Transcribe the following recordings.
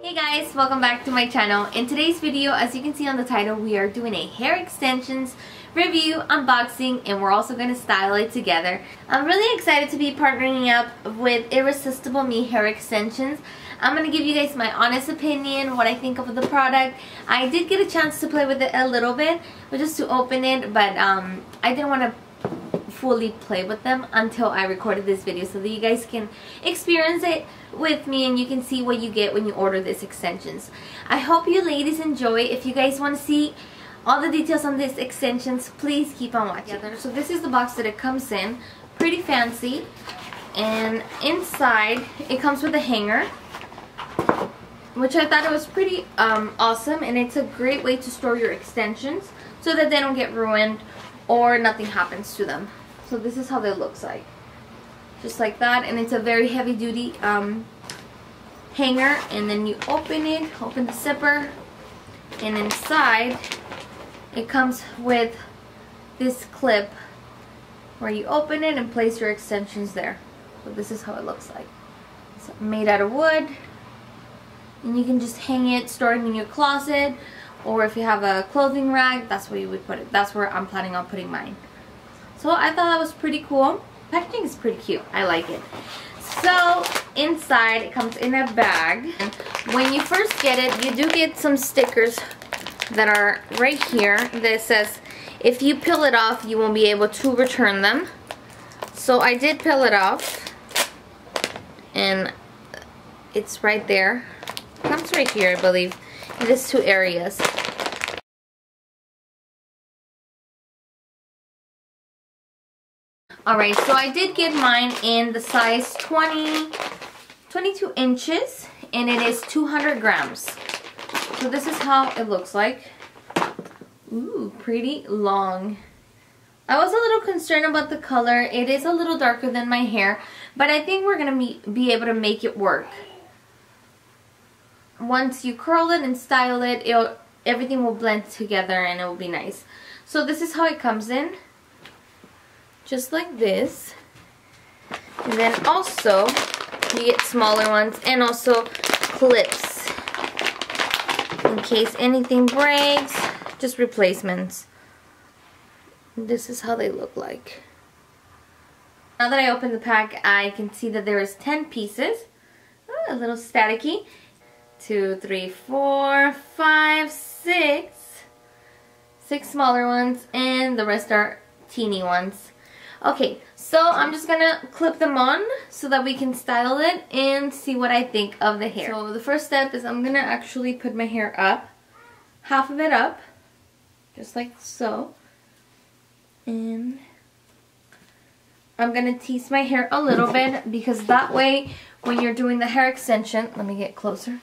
Hey guys, welcome back to my channel. In today's video, as you can see on the title, we are doing a hair extensions review, unboxing, and we're also going to style it together. I'm really excited to be partnering up with Irresistible Me Hair Extensions. I'm going to give you guys my honest opinion, what I think of the product. I did get a chance to play with it a little bit, but just to open it, but I didn't want to fully play with them until I recorded this video so that you guys can experience it with me and you can see what you get when you order these extensions. I hope you ladies enjoy. If you guys want to see all the details on these extensions, please keep on watching. So this is the box that it comes in. Pretty fancy. And inside it comes with a hanger, which I thought it was pretty awesome, and it's a great way to store your extensions so that they don't get ruined or nothing happens to them. So this is how they look like, just like that, and it's a very heavy duty hanger. And then you open it, open the zipper, and inside it comes with this clip where you open it and place your extensions there. So this is how it looks like. It's made out of wood, and you can just hang it, store it in your closet, or if you have a clothing rack, that's where you would put it. That's where I'm planning on putting mine. So I thought that was pretty cool. Packaging is pretty cute. I like it. So inside it comes in a bag. And when you first get it, you do get some stickers that are right here that says if you peel it off, you won't be able to return them. So I did peel it off, and it's right there. It comes right here, I believe. It is two areas. Alright, so I did get mine in the size 22 inches, and it is 200 grams. So this is how it looks like. Ooh, pretty long. I was a little concerned about the color. It is a little darker than my hair, but I think we're going to be able to make it work. Once you curl it and style it, everything will blend together and it will be nice. So this is how it comes in. Just like this. And then also you get smaller ones and also clips in case anything breaks, just replacements. This is how they look like. Now that I opened the pack, I can see that there is 10 pieces. Oh, a little staticky. 2, 3, 4, 5, 6. 6 smaller ones, and the rest are teeny ones. Okay, so I'm just gonna clip them on so that we can style it and see what I think of the hair. So the first step is I'm gonna actually put my hair up, half of it up, just like so. And I'm gonna tease my hair a little bit because that way when you're doing the hair extension, let me get closer.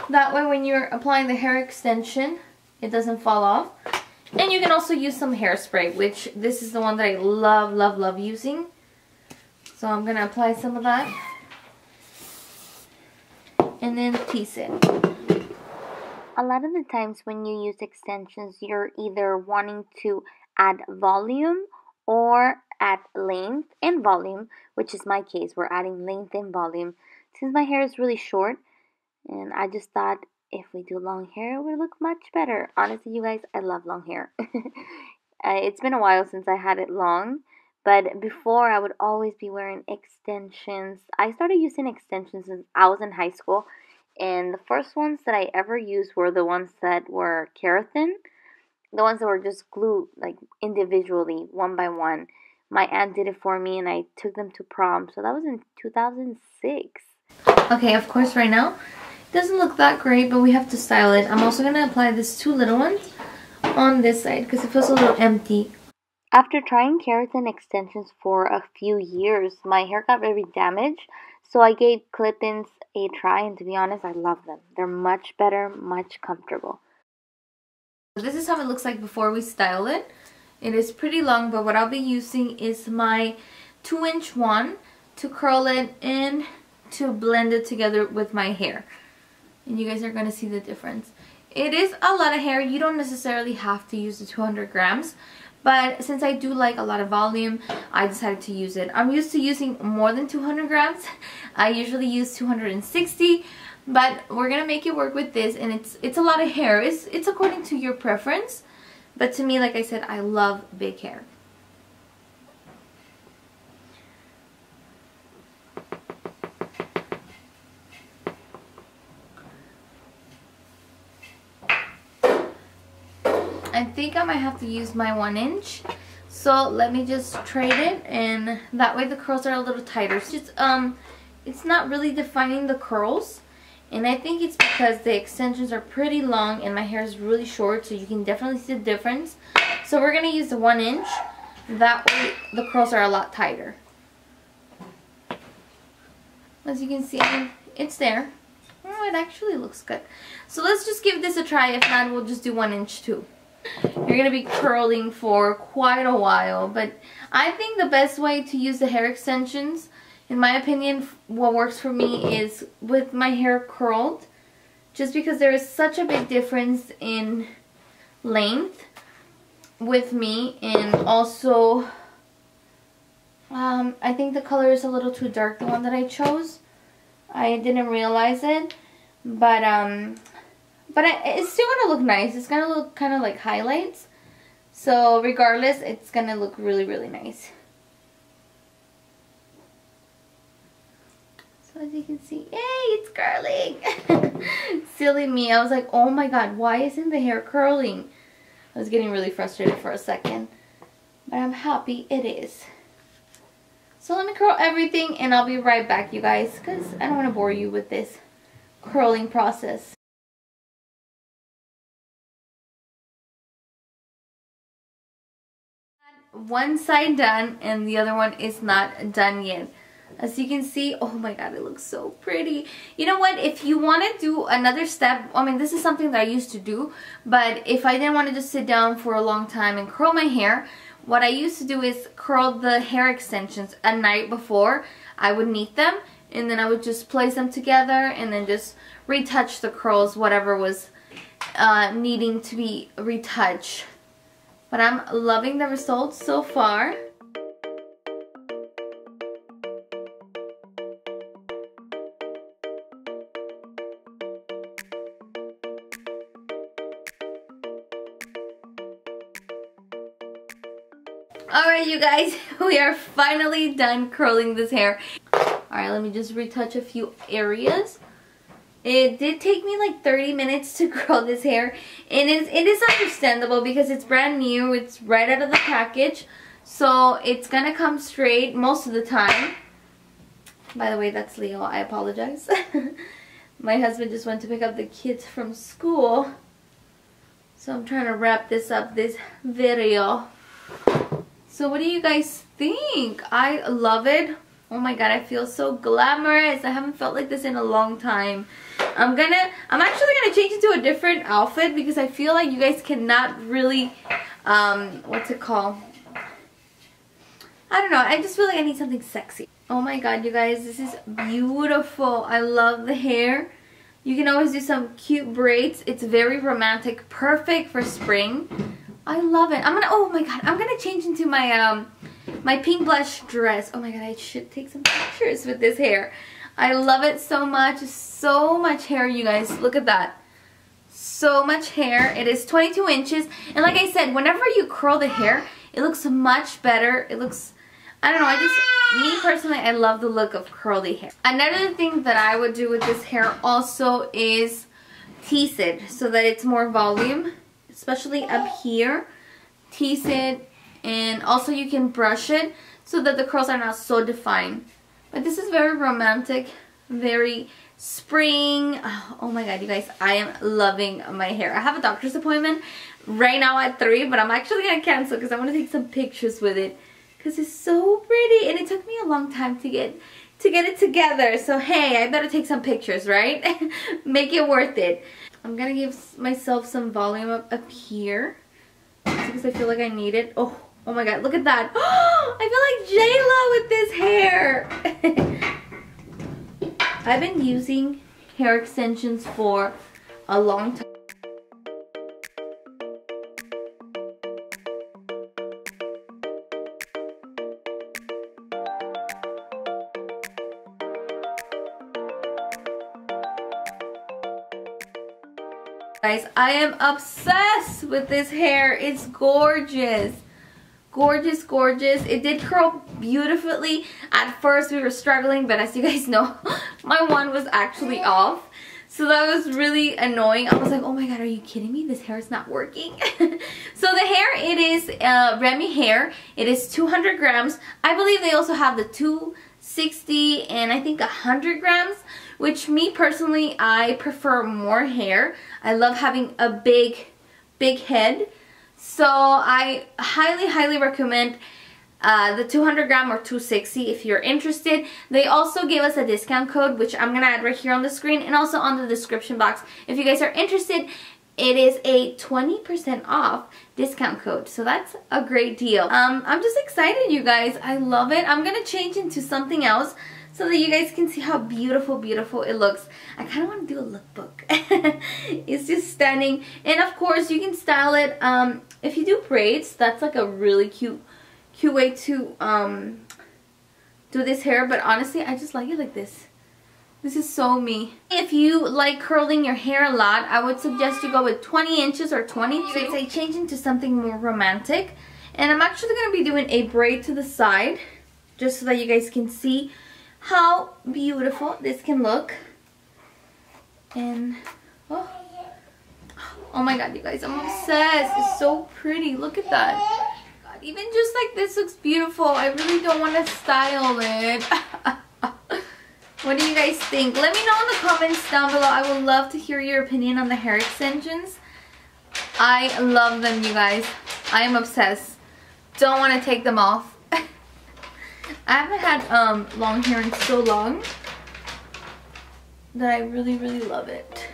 That way when you're applying the hair extension, it doesn't fall off. And you can also use some hairspray, which this is the one that I love, love, love using. So I'm going to apply some of that. And then tease it. A lot of the times when you use extensions, you're either wanting to add volume or add length and volume, which is my case. We're adding length and volume. Since my hair is really short, and I just thought if we do long hair, it would look much better. Honestly, you guys, I love long hair. It's been a while since I had it long, but before I would always be wearing extensions. I started using extensions since I was in high school, and the first ones that I ever used were the ones that were keratin, the ones that were just glued like individually, one by one. My aunt did it for me, and I took them to prom, so that was in 2006. Okay, of course, right now doesn't look that great, but we have to style it. I'm also going to apply these 2 little ones on this side because it feels a little empty. After trying keratin extensions for a few years, my hair got very damaged, so I gave clip-ins a try, and to be honest, I love them. They're much better, much comfortable. This is how it looks like before we style it. It is pretty long, but what I'll be using is my 2-inch one to curl it and to blend it together with my hair. And you guys are going to see the difference. It is a lot of hair. You don't necessarily have to use the 200 grams. But since I do like a lot of volume, I decided to use it. I'm used to using more than 200 grams. I usually use 260. but we're gonna make it work with this, and it's a lot of hair. It's according to your preference, but to me, like I said, I love big hair. I think I might have to use my 1 inch. So let me just trade it, and that way the curls are a little tighter. It's just, it's not really defining the curls. And I think it's because the extensions are pretty long and my hair is really short, so you can definitely see the difference. So we're going to use the 1 inch. That way the curls are a lot tighter. As you can see, it's there. Oh, it actually looks good. So let's just give this a try. If not, we'll just do 1 inch too. You're going to be curling for quite a while, but I think the best way to use the hair extensions, in my opinion, what works for me is with my hair curled, just because there is such a big difference in length with me, and also I think the color is a little too dark, the one that I chose. I didn't realize it, but it's still going to look nice. It's going to look kind of like highlights. So regardless, it's going to look really, really nice. So as you can see, yay, it's curling. Silly me. I was like, oh my god, why isn't the hair curling? I was getting really frustrated for a second. But I'm happy it is. So let me curl everything and I'll be right back, you guys, because I don't want to bore you with this curling process. One side done and the other one is not done yet. As you can see, oh my god, it looks so pretty. You know what, if you want to do another step, I mean, this is something that I used to do, but if I didn't want to just sit down for a long time and curl my hair, what I used to do is curl the hair extensions a night before. I would knead them, and then I would just place them together and then just retouch the curls, whatever was needing to be retouched. But I'm loving the results so far. Alright, you guys, we are finally done curling this hair. Alright, let me just retouch a few areas. It did take me like 30 minutes to curl this hair, and it is understandable because it's brand new. It's right out of the package, so it's gonna come straight most of the time. By the way, that's Leo. I apologize. My husband just went to pick up the kids from school, so I'm trying to wrap this up, this video. So what do you guys think? I love it. Oh my god, I feel so glamorous. I haven't felt like this in a long time. I'm actually gonna change into a different outfit because I feel like you guys cannot really what's it called? I don't know. I just feel like I need something sexy. Oh my god, you guys, this is beautiful. I love the hair. You can always do some cute braids. It's very romantic, perfect for spring. I love it. Oh my god, I'm gonna change into my my pink blush dress. Oh my god, I should take some pictures with this hair. I love it so much. So much hair, you guys. Look at that. So much hair. It is 22 inches. And like I said, whenever you curl the hair, it looks much better. It looks, I don't know, me personally, I love the look of curly hair. Another thing that I would do with this hair also is tease it so that it's more volume, especially up here. Tease it, and also you can brush it so that the curls are not so defined. But this is very romantic, very spring. Oh my god, you guys, I am loving my hair. I have a doctor's appointment right now at 3, but I'm actually going to cancel because I want to take some pictures with it because it's so pretty, and it took me a long time to get it together. So hey, I better take some pictures, right? Make it worth it. I'm going to give myself some volume up here because I feel like I need it. Oh my god, look at that. I feel like J-Lo with this hair. I've been using hair extensions for a long time. Guys, I am obsessed with this hair. It's gorgeous. Gorgeous, gorgeous. It did curl beautifully. At first we were struggling, but as you guys know, my wand was actually off. So that was really annoying. I was like, oh my god, are you kidding me? This hair is not working. So the hair, it is Remy hair. It is 200 grams. I believe they also have the 260 and I think 100 grams. Which me personally, I prefer more hair. I love having a big head. So I highly, highly recommend the 200 gram or 260 if you're interested. They also gave us a discount code, which I'm going to add right here on the screen and also on the description box. If you guys are interested, it is a 20% off discount code. So that's a great deal. I'm just excited, you guys. I love it. I'm going to change into something else so that you guys can see how beautiful, beautiful it looks. I kind of want to do a lookbook. It's just stunning. And of course, you can style it. If you do braids, that's like a really cute way to do this hair. But honestly, I just like it like this. This is so me. If you like curling your hair a lot, I would suggest you go with 20 inches or 22. You guys, I change into something more romantic. And I'm actually going to be doing a braid to the side, just so that you guys can see how beautiful this can look. And oh my god, you guys, I'm obsessed. It's so pretty. Look at that. God, even just like this looks beautiful. I really don't want to style it. What do you guys think? Let me know in the comments down below. I would love to hear your opinion on the hair extensions. I love them, you guys. I am obsessed. Don't want to take them off. I haven't had long hair in so long that I really, really love it.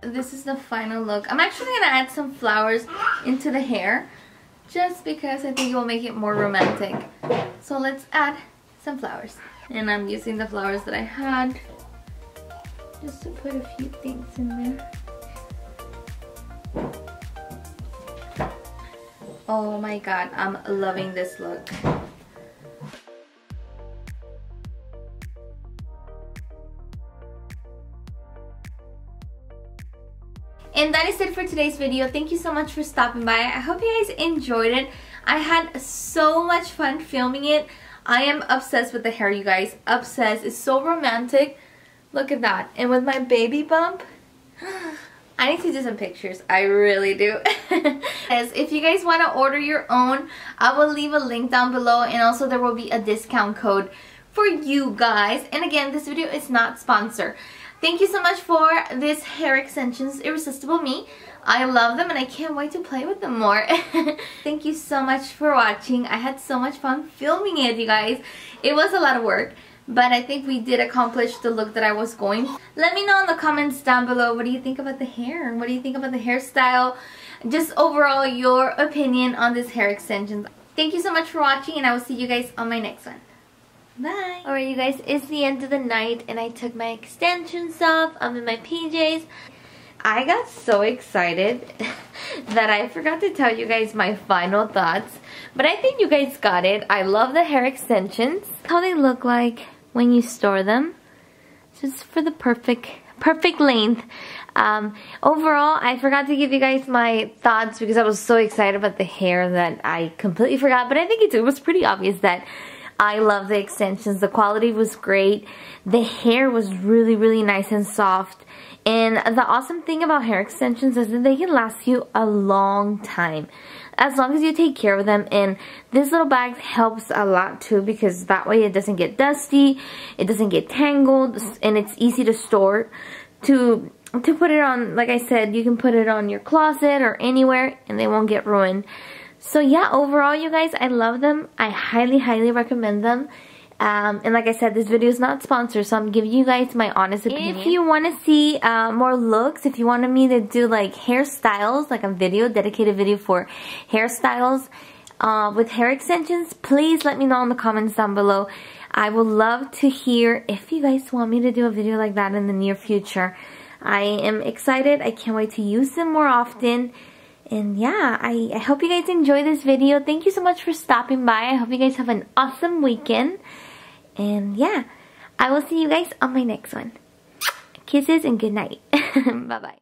This is the final look. I'm actually going to add some flowers into the hair just because I think it will make it more romantic. So let's add some flowers. And I'm using the flowers that I had just to put a few things in there. Oh my god, I'm loving this look. And that is it for today's video. Thank you so much for stopping by. I hope you guys enjoyed it. I had so much fun filming it. I am obsessed with the hair, you guys. Obsessed. It's so romantic. Look at that. And with my baby bump, I need to do some pictures. I really do. Yes, if you guys want to order your own, I will leave a link down below. And also there will be a discount code for you guys. And again, this video is not sponsored. Thank you so much for this hair extensions, Irresistible Me. I love them and I can't wait to play with them more. Thank you so much for watching. I had so much fun filming it, you guys. It was a lot of work, but I think we did accomplish the look that I was going. Let me know in the comments down below, what do you think about the hair? What do you think about the hairstyle? Just overall, your opinion on this hair extensions. Thank you so much for watching and I will see you guys on my next one. Bye. Alright, you guys, it's the end of the night and I took my extensions off. I'm in my PJs. I got so excited that I forgot to tell you guys my final thoughts. But I think you guys got it. I love the hair extensions. How they look like when you store them. Just for the perfect length. Overall, I forgot to give you guys my thoughts because I was so excited about the hair that I completely forgot. But I think it was pretty obvious that I love the extensions. The quality was great. The hair was really, really nice and soft. And the awesome thing about hair extensions is that they can last you a long time, as long as you take care of them. And this little bag helps a lot too, because that way it doesn't get dusty, it doesn't get tangled, and it's easy to store. To put it on, like I said, you can put it on your closet or anywhere and they won't get ruined. So yeah, overall you guys, I love them. I highly, highly recommend them. And like I said, this video is not sponsored, so I'm giving you guys my honest opinion. If you want to see more looks, if you wanted me to do like hairstyles, like a dedicated video for hairstyles with hair extensions, please let me know in the comments down below. I would love to hear if you guys want me to do a video like that in the near future. I am excited. I can't wait to use them more often. And yeah, I hope you guys enjoy this video. Thank you so much for stopping by. I hope you guys have an awesome weekend. And yeah, I will see you guys on my next one. Kisses and good night. Bye-bye.